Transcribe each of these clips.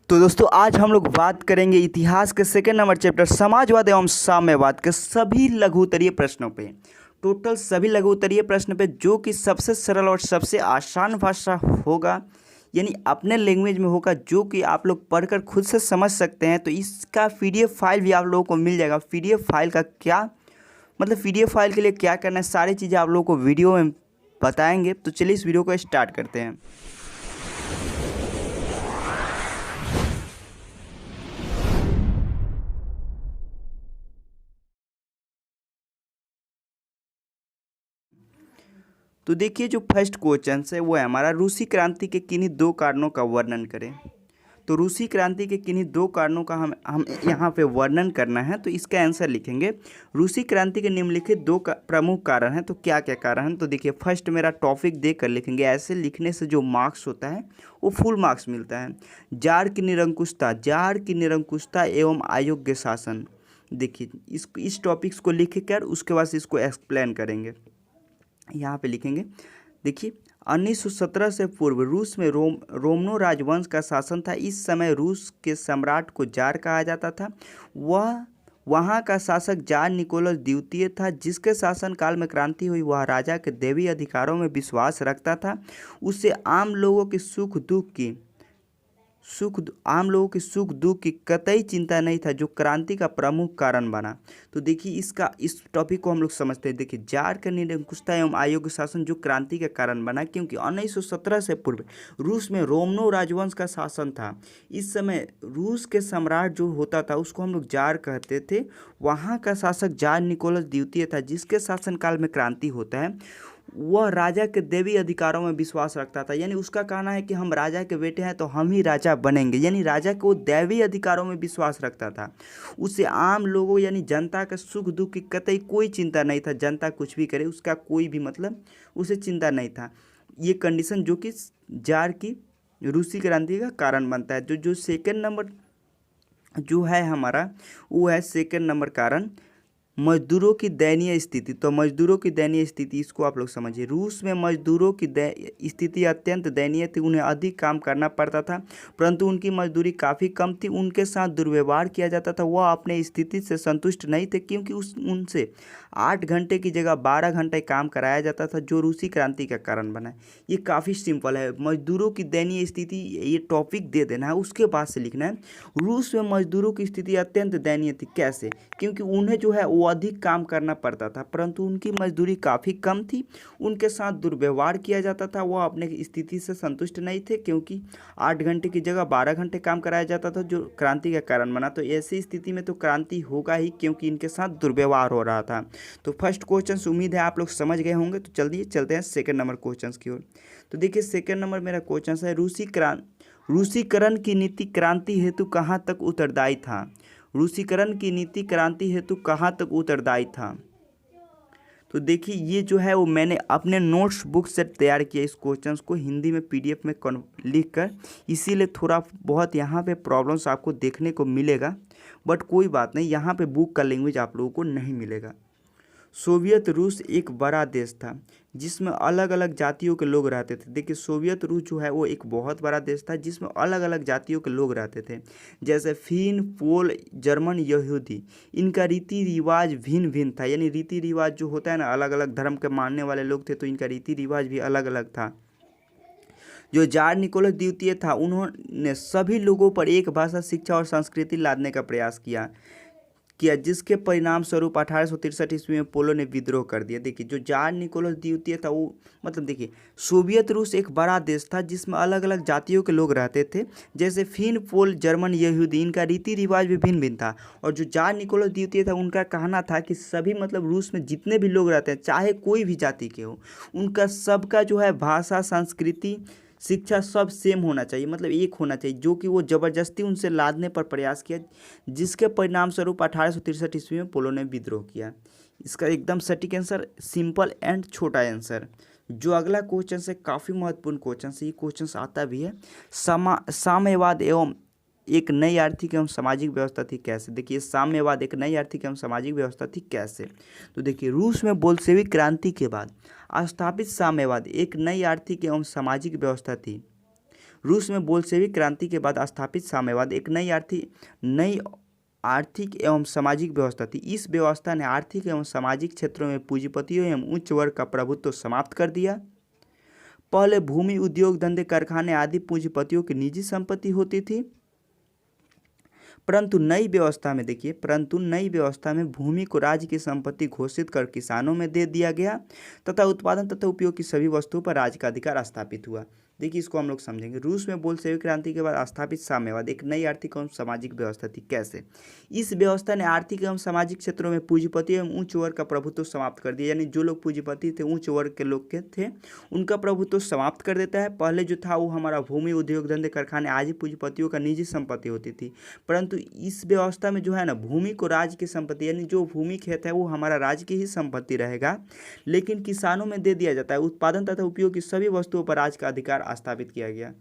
तो दोस्तों आज हम लोग बात करेंगे इतिहास के सेकेंड नंबर चैप्टर समाजवाद एवं साम्यवाद के सभी लघु उत्तरीय प्रश्नों पे। टोटल सभी लघु उत्तरीय प्रश्न पे जो कि सबसे सरल और सबसे आसान भाषा होगा, यानी अपने लैंग्वेज में होगा, जो कि आप लोग पढ़कर खुद से समझ सकते हैं। तो इसका पीडीएफ फाइल भी आप लोगों को मिल जाएगा। पीडीएफ फाइल का क्या मतलब, पीडीएफ फाइल के लिए क्या करना है, सारी चीज़ें आप लोगों को वीडियो में बताएंगे। तो चलिए इस वीडियो को स्टार्ट करते हैं। तो देखिए जो फर्स्ट क्वेश्चन है वो है हमारा, रूसी क्रांति के किन्हीं दो कारणों का वर्णन करें। तो रूसी क्रांति के किन्हीं दो कारणों का हम यहाँ पे वर्णन करना है। तो इसका आंसर लिखेंगे, रूसी क्रांति के निम्नलिखित दो प्रमुख कारण हैं। तो क्या क्या कारण हैं? तो देखिए फर्स्ट मेरा टॉपिक देकर लिखेंगे। ऐसे लिखने से जो मार्क्स होता है वो फुल मार्क्स मिलता है। जार की निरंकुशता एवं अयोग्य शासन। देखिए इस टॉपिक्स को लिख कर उसके बाद इसको एक्सप्लेन करेंगे। यहाँ पे लिखेंगे, देखिए 1917 से पूर्व रूस में रोमनो राजवंश का शासन था। इस समय रूस के सम्राट को जार कहा जाता था। वहाँ का शासक जार निकोलस द्वितीय था, जिसके शासनकाल में क्रांति हुई। वह राजा के दैवीय अधिकारों में विश्वास रखता था। उसे आम लोगों के सुख दुख की कतई चिंता नहीं था, जो क्रांति का प्रमुख कारण बना। तो देखिए इस टॉपिक को हम लोग समझते हैं। देखिए जार का निरंकुशता एवं अयोग्य शासन जो क्रांति का कारण बना, क्योंकि 1917 से पूर्व रूस में रोमनो राजवंश का शासन था। इस समय रूस के सम्राट जो होता था उसको हम लोग जार कहते थे। वहाँ का शासक जार निकोलस द्वितीय था, जिसके शासनकाल में क्रांति होता है। वह राजा के दैवीय अधिकारों में विश्वास रखता था, यानी उसका कहना है कि हम राजा के बेटे हैं तो हम ही राजा बनेंगे, यानी राजा को दैवीय अधिकारों में विश्वास रखता था। उसे आम लोगों यानी जनता के सुख दुख की कतई कोई चिंता नहीं था। जनता कुछ भी करे उसका कोई भी मतलब उसे चिंता नहीं था। ये कंडीशन जो कि जार की रूसी क्रांति का कारण बनता है। जो सेकेंड नंबर जो है हमारा, वो है सेकेंड नंबर कारण मजदूरों की दयनीय स्थिति। तो मजदूरों की दयनीय स्थिति, इसको आप लोग समझिए। रूस में मजदूरों की स्थिति अत्यंत दयनीय थी। उन्हें अधिक काम करना पड़ता था, परंतु उनकी मजदूरी काफ़ी कम थी। उनके साथ दुर्व्यवहार किया जाता था। वह अपने स्थिति से संतुष्ट नहीं थे, क्योंकि उनसे 8 घंटे की जगह 12 घंटे काम कराया जाता था, जो रूसी क्रांति का कारण बना। ये काफ़ी सिंपल है। मजदूरों की दयनीय स्थिति, ये टॉपिक दे देना है, उसके बाद से लिखना है रूस में मजदूरों की स्थिति अत्यंत दयनीय थी। कैसे? क्योंकि उन्हें जो है वो अधिक काम करना पड़ता था, परंतु उनकी मजदूरी काफ़ी कम थी। उनके साथ दुर्व्यवहार किया जाता था। वह अपने स्थिति से संतुष्ट नहीं थे, क्योंकि 8 घंटे की जगह 12 घंटे काम कराया जाता था, जो क्रांति का कारण बना। तो ऐसी स्थिति में तो क्रांति होगा ही, क्योंकि इनके साथ दुर्व्यवहार हो रहा था। तो फर्स्ट क्वेश्चन उम्मीद है आप लोग समझ गए होंगे। तो जल्दी चलते हैं सेकेंड नंबर क्वेश्चन की ओर। तो देखिए सेकेंड नंबर मेरा क्वेश्चन है, रूसीकरण की नीति क्रांति हेतु कहाँ तक उत्तरदायी था? रूसीकरण की नीति क्रांति हेतु कहाँ तक उत्तरदायी था? तो देखिए ये जो है वो मैंने अपने नोट्स बुक से तैयार किया इस क्वेश्चंस को हिंदी में पीडीएफ में लिख कर, इसीलिए थोड़ा बहुत यहाँ पे प्रॉब्लम्स आपको देखने को मिलेगा, बट कोई बात नहीं, यहाँ पे बुक का लैंग्वेज आप लोगों को नहीं मिलेगा। सोवियत रूस एक बड़ा देश था, जिसमें अलग अलग जातियों के लोग रहते थे। देखिए सोवियत रूस जो है वो एक बहुत बड़ा देश था, जिसमें अलग अलग जातियों के लोग रहते थे, जैसे फिन, पोल, जर्मन, यहूदी। इनका रीति रिवाज भिन्न भिन्न था, यानी रीति रिवाज जो होता है ना, अलग अलग धर्म के मानने वाले लोग थे, तो इनका रीति रिवाज भी अलग अलग था। जो जार निकोलस द्वितीय था, उन्होंने सभी लोगों पर एक भाषा, शिक्षा और संस्कृति लादने का प्रयास किया, जिसके परिणाम स्वरूप 1863 ईस्वी में पोलो ने विद्रोह कर दिया। देखिए जो जार निकोलस द्वितीय था वो मतलब देखिए सोवियत रूस एक बड़ा देश था, जिसमें अलग अलग जातियों के लोग रहते थे, जैसे फिन, पोल, जर्मन, यहूदी। इनका रीति रिवाज भी भिन्न भिन्न था। और जो जार निकोलस द्वितीय था, उनका कहना था कि सभी मतलब रूस में जितने भी लोग रहते हैं, चाहे कोई भी जाति के हो, उनका सबका जो है भाषा, संस्कृति, शिक्षा सब सेम होना चाहिए, मतलब एक होना चाहिए, जो कि वो ज़बरदस्ती उनसे लादने पर प्रयास किया, जिसके परिणाम स्वरूप 1863 ईस्वी में पोलो ने विद्रोह किया। इसका एकदम सटीक आंसर, सिंपल एंड छोटा आंसर। जो अगला क्वेश्चन है काफ़ी महत्वपूर्ण क्वेश्चन है, ये क्वेश्चन आता भी है, साम्यवाद एवं एक नई आर्थिक एवं सामाजिक व्यवस्था थी कैसे? देखिए साम्यवाद एक नई आर्थिक एवं सामाजिक व्यवस्था थी कैसे? तो देखिए रूस में बोल्शेविक क्रांति के बाद स्थापित साम्यवाद एक नई आर्थिक एवं सामाजिक व्यवस्था थी। रूस में बोल्शेविक क्रांति के बाद स्थापित साम्यवाद एक नई आर्थिक एवं सामाजिक व्यवस्था थी। इस व्यवस्था ने आर्थिक एवं सामाजिक क्षेत्रों में पूंजीपतियों एवं उच्च वर्ग का प्रभुत्व समाप्त कर दिया। पहले भूमि, उद्योग धंधे, कारखाने आदि पूंजीपतियों की निजी संपत्ति होती थी, परंतु नई व्यवस्था में भूमि को राज्य की संपत्ति घोषित कर किसानों में दे दिया गया तथा उत्पादन तथा उपयोग की सभी वस्तुओं पर राज्य का अधिकार स्थापित हुआ। देखिए, इसको हम लोग समझेंगे। रूस में बोल्शेविक क्रांति के बाद स्थापित साम्यवाद एक नई आर्थिक एवं सामाजिक व्यवस्था थी। कैसे? इस व्यवस्था ने आर्थिक एवं सामाजिक क्षेत्रों में पूंजीपति एवं उच्च वर्ग का प्रभुत्व समाप्त कर दिया। यानी जो लोग पूंजीपति थे, उच्च वर्ग के लोग के थे, उनका प्रभुत्व समाप्त कर देता है। पहले जो था वो हमारा भूमि, उद्योग धंधे, कारखाने आदि पूंजीपतियों का निजी संपत्ति होती थी, परंतु इस व्यवस्था में जो है ना, भूमि को राज्य की संपत्ति, यानी जो भूमि खेत है वो हमारा राज्य की ही संपत्ति रहेगा, लेकिन किसानों में दे दिया जाता है। उत्पादन तथा उपयोग की सभी वस्तुओं पर राज्य का अधिकार स्थापित किया गया।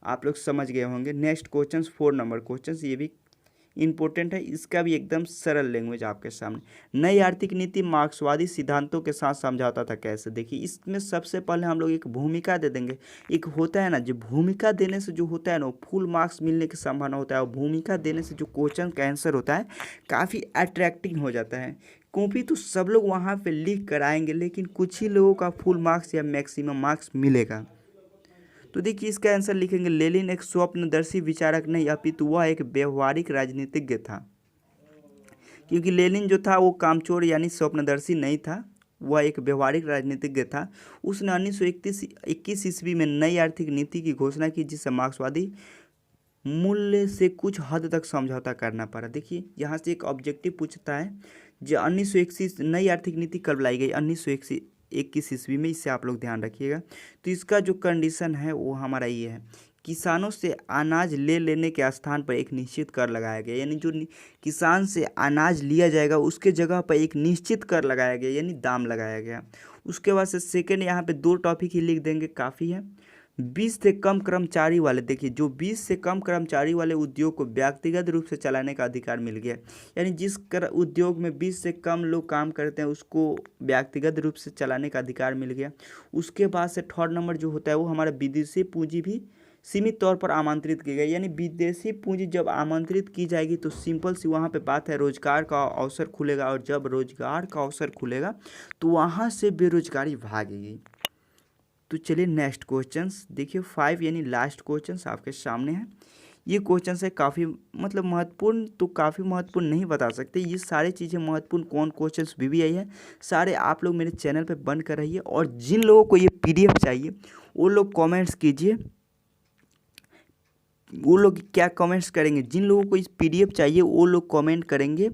आप लोग समझ गए होंगे। नेक्स्ट क्वेश्चन 4 नंबर क्वेश्चन, ये भी इंपॉर्टेंट है, इसका भी एकदम सरल लैंग्वेज आपके सामने। नई आर्थिक नीति मार्क्सवादी सिद्धांतों के साथ समझौता था। कैसे? देखिए, इसमें सबसे पहले हम लोग एक भूमिका दे देंगे। एक होता है ना, जो भूमिका देने से जो होता है ना, फुल मार्क्स मिलने की संभावना होता है, और भूमिका देने से जो क्वेश्चन का आंसर होता है काफ़ी अट्रैक्टिंग हो जाता है। कॉपी तो सब लोग वहाँ पे लिख कर आएंगे, लेकिन कुछ ही लोगों का फुल मार्क्स या मैक्सिमम मार्क्स मिलेगा। तो देखिए, इसका आंसर लिखेंगे, लेनिन एक स्वप्नदर्शी विचारक नहीं अपितु वह एक व्यवहारिक राजनीतिज्ञ था। क्योंकि लेनिन जो था वो कामचोर यानी स्वप्नदर्शी नहीं था, वह एक व्यवहारिक राजनीतिज्ञ था। उसने 1921 ईस्वी में नई आर्थिक नीति की घोषणा की, जिससे मार्क्सवादी मूल्य से कुछ हद तक समझौता करना पड़ा। देखिए, यहाँ से एक ऑब्जेक्टिव पूछता है, जो 1921 नई आर्थिक नीति कब लाई गई? 1921 ईस्वी में। इससे आप लोग ध्यान रखिएगा। तो इसका जो कंडीशन है वो हमारा ये है, किसानों से अनाज ले लेने के स्थान पर एक निश्चित कर लगाया गया। यानी जो किसान से अनाज लिया जाएगा उसके जगह पर एक निश्चित कर लगाया गया, यानी दाम लगाया गया। उसके बाद से सेकेंड, यहाँ पे 2 टॉपिक ही लिख देंगे, काफ़ी है। 20 से कम कर्मचारी वाले, देखिए, जो 20 से कम कर्मचारी वाले उद्योग को व्यक्तिगत रूप से चलाने का अधिकार मिल गया। यानी जिस उद्योग में 20 से कम लोग काम करते हैं उसको व्यक्तिगत रूप से चलाने का अधिकार मिल गया। उसके बाद से थर्ड नंबर जो होता है वो हमारा विदेशी पूंजी भी सीमित तौर पर आमंत्रित की गई। यानी विदेशी पूंजी जब आमंत्रित की जाएगी तो सिंपल सी वहाँ पे बात है, रोजगार का अवसर खुलेगा, और जब रोजगार का अवसर खुलेगा तो वहाँ से बेरोजगारी भागेगी। तो चलिए नेक्स्ट क्वेश्चंस देखिए, 5 यानी लास्ट क्वेश्चंस आपके सामने है। ये क्वेश्चंस है काफ़ी मतलब महत्वपूर्ण, तो काफ़ी महत्वपूर्ण नहीं बता सकते, ये सारी चीज़ें महत्वपूर्ण कौन क्वेश्चंस भी आई है सारे आप लोग मेरे चैनल पे बंद कर रहिए। और जिन लोगों को ये PDF चाहिए वो लोग कमेंट्स कीजिए। वो लोग क्या कमेंट्स करेंगे? जिन लोगों को इस PDF चाहिए वो लोग कमेंट करेंगे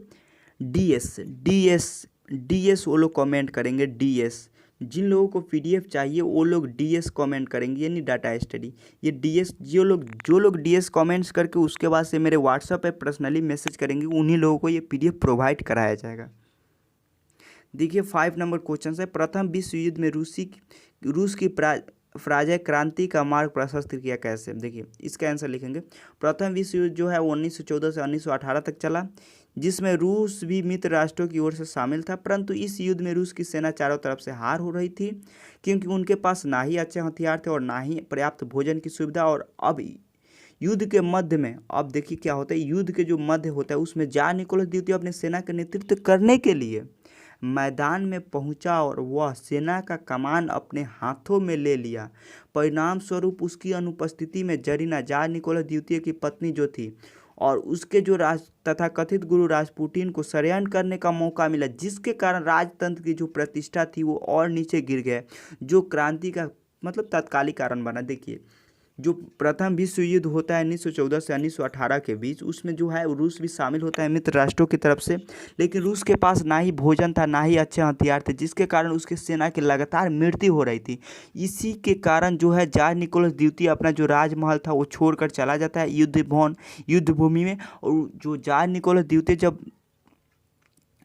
DS, वो लोग कमेंट करेंगे DS। जिन लोगों को PDF चाहिए वो लोग DS कमेंट करेंगे, यानी डाटा स्टडी। ये DS जो लोग DS कमेंट्स करके उसके बाद से मेरे WhatsApp पे पर्सनली मैसेज करेंगे, उन्हीं लोगों को ये PDF प्रोवाइड कराया जाएगा। देखिए 5 नंबर क्वेश्चन है, प्रथम विश्व युद्ध में रूस की पराजय क्रांति का मार्ग प्रशस्त किया। कैसे? देखिए, इसका आंसर लिखेंगे, प्रथम विश्व युद्ध जो है वो 1914 से 1918 तक चला, जिसमें रूस भी मित्र राष्ट्रों की ओर से शामिल था। परंतु इस युद्ध में रूस की सेना चारों तरफ से हार हो रही थी, क्योंकि उनके पास ना ही अच्छे हथियार थे और ना ही पर्याप्त भोजन की सुविधा। और अब युद्ध के मध्य में, अब देखिए क्या होता है, युद्ध के जो मध्य होता है उसमें जार निकोलस द्वितीय अपने सेना का नेतृत्व करने के लिए मैदान में पहुंचा और वह सेना का कमान अपने हाथों में ले लिया। परिणाम स्वरूप उसकी अनुपस्थिति में जरीना जार निकोलस द्वितीय की पत्नी जो थी और उसके जो तथा कथित गुरु राजपुटिन को षड्यंत्र करने का मौका मिला, जिसके कारण राजतंत्र की जो प्रतिष्ठा थी वो और नीचे गिर गया, जो क्रांति का मतलब तत्कालिक कारण बना। देखिए, जो प्रथम विश्व युद्ध होता है 1914 से 1918 के बीच, उसमें जो है रूस भी शामिल होता है मित्र राष्ट्रों की तरफ से, लेकिन रूस के पास ना ही भोजन था ना ही अच्छे हथियार थे, जिसके कारण उसके सेना की लगातार मृत्यु हो रही थी। इसी के कारण जो है जार निकोलस द्वितीय अपना जो राजमहल था वो छोड़कर चला जाता है युद्ध भूमि में। और जो जार निकोलस द्वितीय जब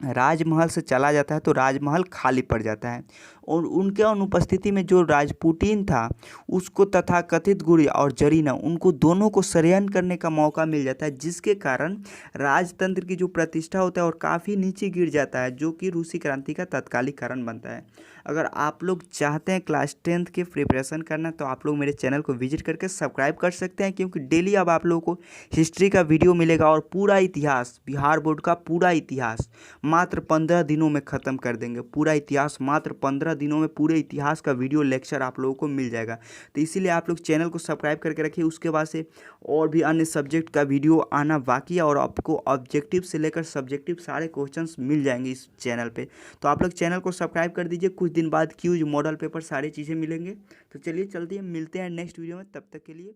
राजमहल से चला जाता है तो राजमहल खाली पड़ जाता है। और उनके अनुपस्थिति में जो राजपुटीन था उसको तथाकथित गुरु और जरीना उनको दोनों को षड्यंत्र करने का मौका मिल जाता है, जिसके कारण राजतंत्र की जो प्रतिष्ठा होता है और काफ़ी नीचे गिर जाता है, जो कि रूसी क्रांति का तत्कालिक कारण बनता है। अगर आप लोग चाहते हैं क्लास 10th के प्रिपरेशन करना तो आप लोग मेरे चैनल को विजिट करके सब्सक्राइब कर सकते हैं, क्योंकि डेली अब आप लोगों को हिस्ट्री का वीडियो मिलेगा और पूरा इतिहास, बिहार बोर्ड का पूरा इतिहास मात्र 15 दिनों में ख़त्म कर देंगे। पूरा इतिहास मात्र 15 दिनों में पूरे इतिहास का वीडियो लेक्चर आप लोगों को मिल जाएगा। तो इसीलिए आप लोग चैनल को सब्सक्राइब करके रखिए। उसके बाद से और भी अन्य सब्जेक्ट का वीडियो आना बाकी है और आपको ऑब्जेक्टिव से लेकर सब्जेक्टिव सारे क्वेश्चंस मिल जाएंगे इस चैनल पे। तो आप लोग चैनल को सब्सक्राइब कर दीजिए। कुछ दिन बाद क्यूज, मॉडल पेपर सारी चीज़ें मिलेंगे। तो चलिए चलते हैं, मिलते हैं नेक्स्ट वीडियो में। तब तक के लिए